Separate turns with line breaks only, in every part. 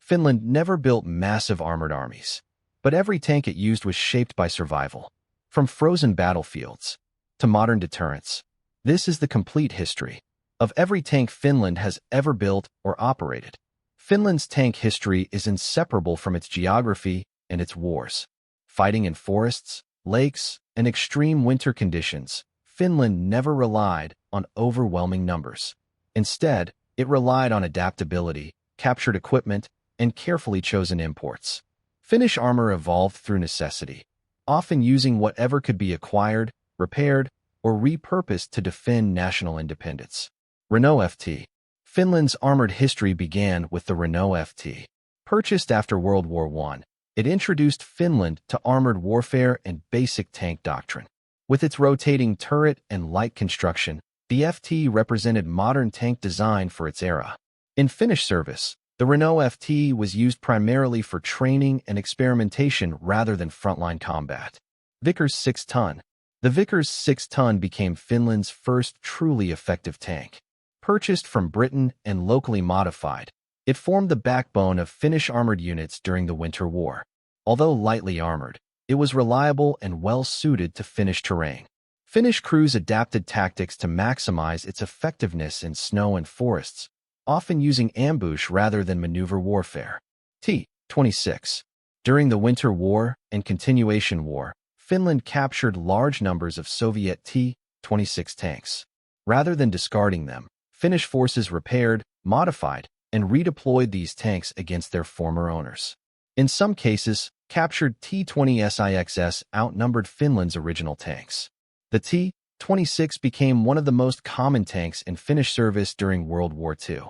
Finland never built massive armored armies, but every tank it used was shaped by survival. From frozen battlefields to modern deterrence, this is the complete history of every tank Finland has ever built or operated. Finland's tank history is inseparable from its geography and its wars. Fighting in forests, lakes, and extreme winter conditions, Finland never relied on overwhelming numbers. Instead, it relied on adaptability, captured equipment, and carefully chosen imports. Finnish armor evolved through necessity, often using whatever could be acquired, repaired, or repurposed to defend national independence. Renault FT. Finland's armored history began with the Renault FT. Purchased after World War I, it introduced Finland to armored warfare and basic tank doctrine. With its rotating turret and light construction, the FT represented modern tank design for its era. In Finnish service, the Renault FT was used primarily for training and experimentation rather than frontline combat. Vickers 6-ton. The Vickers 6-ton became Finland's first truly effective tank. Purchased from Britain and locally modified, it formed the backbone of Finnish armored units during the Winter War. Although lightly armored, it was reliable and well-suited to Finnish terrain. Finnish crews adapted tactics to maximize its effectiveness in snow and forests, often using ambush rather than maneuver warfare. T-26. During the Winter War and Continuation War, Finland captured large numbers of Soviet T-26 tanks. Rather than discarding them, Finnish forces repaired, modified, and redeployed these tanks against their former owners. In some cases, captured T-20 outnumbered Finland's original tanks. The T-26 became one of the most common tanks in Finnish service during World War II.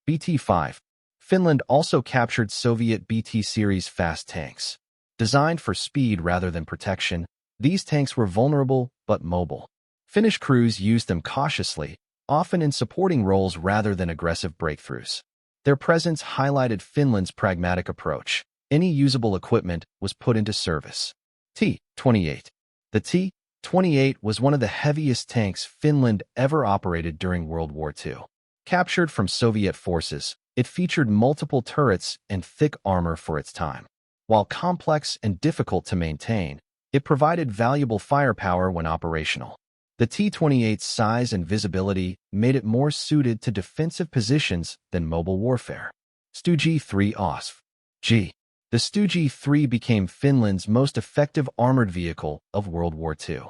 BT-5. Finland also captured Soviet BT series fast tanks. Designed for speed rather than protection, these tanks were vulnerable but mobile. Finnish crews used them cautiously, often in supporting roles rather than aggressive breakthroughs. Their presence highlighted Finland's pragmatic approach. Any usable equipment was put into service. T-28. The T-28 was one of the heaviest tanks Finland ever operated during World War II. Captured from Soviet forces, it featured multiple turrets and thick armor for its time. While complex and difficult to maintain, it provided valuable firepower when operational. The T-28's size and visibility made it more suited to defensive positions than mobile warfare. StuG III OSV. G. The StuG III became Finland's most effective armored vehicle of World War II.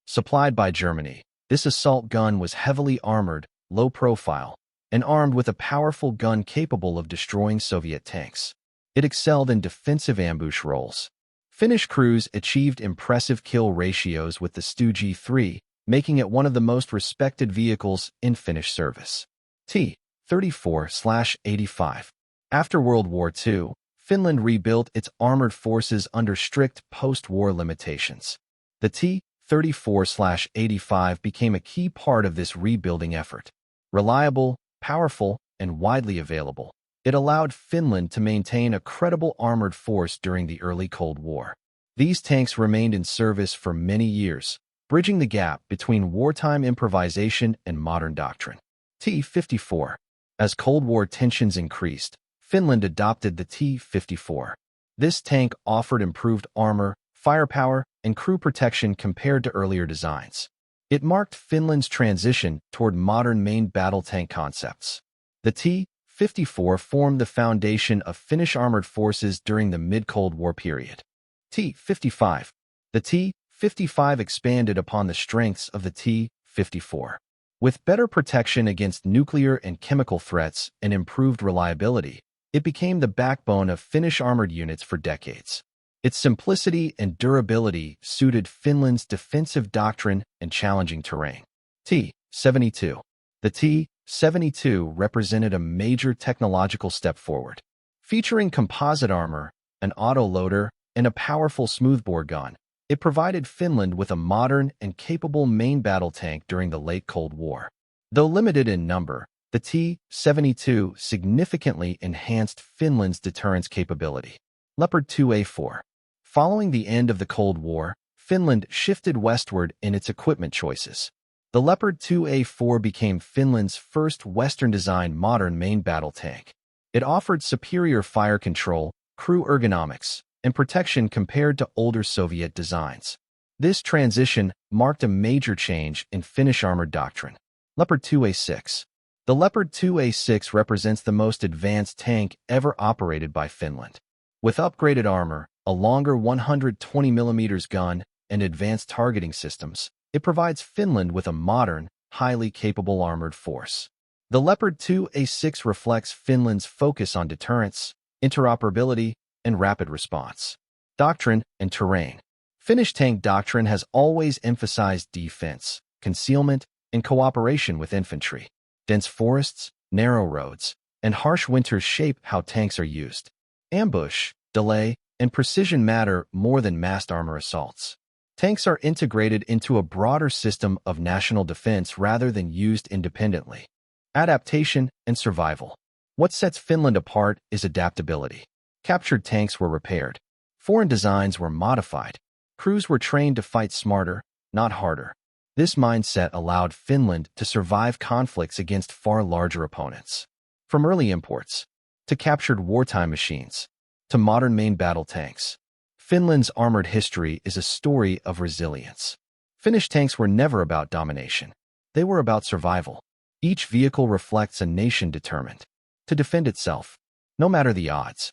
Supplied by Germany, this assault gun was heavily armored, low profile, and armed with a powerful gun capable of destroying Soviet tanks. It excelled in defensive ambush roles. Finnish crews achieved impressive kill ratios with the StuG III, making it one of the most respected vehicles in Finnish service. T-34/85. After World War II, Finland rebuilt its armored forces under strict post-war limitations. The T-34/85 became a key part of this rebuilding effort. Reliable, powerful, and widely available, it allowed Finland to maintain a credible armored force during the early Cold War. These tanks remained in service for many years, bridging the gap between wartime improvisation and modern doctrine. T-54. As Cold War tensions increased, Finland adopted the T-54. This tank offered improved armor, firepower, and crew protection compared to earlier designs. It marked Finland's transition toward modern main battle tank concepts. The T-54 formed the foundation of Finnish armored forces during the mid-Cold War period. T-55. The T-55 expanded upon the strengths of the T-54. With better protection against nuclear and chemical threats and improved reliability, it became the backbone of Finnish armored units for decades. Its simplicity and durability suited Finland's defensive doctrine and challenging terrain. T-72. The T-72 represented a major technological step forward. Featuring composite armor, an auto-loader, and a powerful smoothbore gun, it provided Finland with a modern and capable main battle tank during the late Cold War. Though limited in number, the T-72 significantly enhanced Finland's deterrence capability. Leopard 2A4. Following the end of the Cold War, Finland shifted westward in its equipment choices. The Leopard 2A4 became Finland's first Western-designed modern main battle tank. It offered superior fire control, crew ergonomics, and protection compared to older Soviet designs. This transition marked a major change in Finnish armored doctrine. Leopard 2A6. The Leopard 2A6 represents the most advanced tank ever operated by Finland. With upgraded armor, a longer 120mm gun, and advanced targeting systems, it provides Finland with a modern, highly capable armored force. The Leopard 2A6 reflects Finland's focus on deterrence, interoperability, and rapid response. Doctrine and terrain. Finnish tank doctrine has always emphasized defense, concealment, and cooperation with infantry. Dense forests, narrow roads, and harsh winters shape how tanks are used. Ambush, delay, and precision matter more than massed armor assaults. Tanks are integrated into a broader system of national defense rather than used independently. Adaptation and survival. What sets Finland apart is adaptability. Captured tanks were repaired. Foreign designs were modified. Crews were trained to fight smarter, not harder. This mindset allowed Finland to survive conflicts against far larger opponents. From early imports, to captured wartime machines, to modern main battle tanks, Finland's armored history is a story of resilience. Finnish tanks were never about domination. They were about survival. Each vehicle reflects a nation determined to defend itself, no matter the odds.